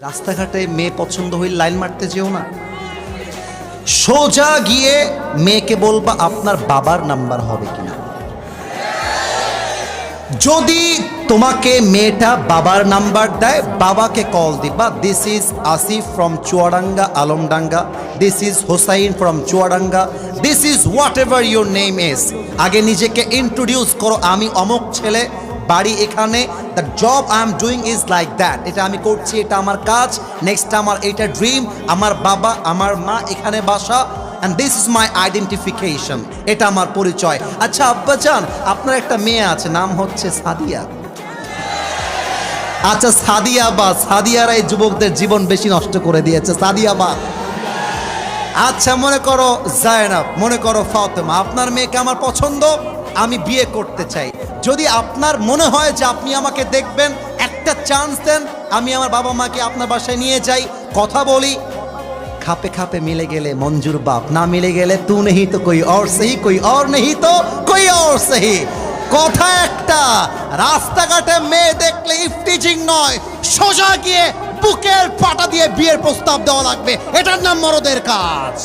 রাস্তাঘাটে মেয়ে পছন্দ হইলে লাইন মারতে যেও না, সোজা গিয়ে মেয়েকে বলবা আপনার বাবার নাম্বার হবে কিনা। যদি তোমাকে মেয়েটা বাবার নাম্বার দেয়, বাবাকে কল দিবা, this is Asif from Chuadanga Alamdanga, this is Hossain from Chuadanga, this is what ever your name is. আগে নিজেকে ইন্ট্রোডিউস করো, আমি অমুক ছেলে, বাড়ি এখানে, the job I am doing is like that, এটা আমি করছি, এটা আমার কাজ, নেক্সট আমার এটা ড্রিম, আমার বাবা আমার মা এখানে বাসা, and this is my identification, এটা আমার পরিচয়। আচ্ছা আব্বাজান, আপনার একটা মেয়ে আছে, নাম হচ্ছে সাদিয়া। আচ্ছা সাদিয়া বা, সাদিয়ারা এই যুবকদের জীবন বেশি নষ্ট করে দিয়েছে, সাদিয়া বা। আচ্ছা মনে করো জায়নাব, মনে করো ফাতেমা, আপনার মেয়েকে আমার পছন্দ, আমি বিয়ে করতে চাই। যদি আপনার মনে হয় যে আপনি আমাকে দেখবেন, একটা চান্স দেন, আমি আমার বাবা মাকে আপনার বাসায় নিয়ে যাই, কথা বলি, খাপে খাপে মিলে গেলে মঞ্জুর বাপ, না মিলে গেলে তু নেহি তো কোই और সহি, কোই और নেহি তো কোই और সহি। কথা একটা, রাস্তাঘাটে মেয়ে দেখলে ইফটিজিং নয়, সোজা গিয়ে বুকের পাটা দিয়ে বিয়ের প্রস্তাব দেওয়া লাগবে, এটার নাম মরদের কাজ।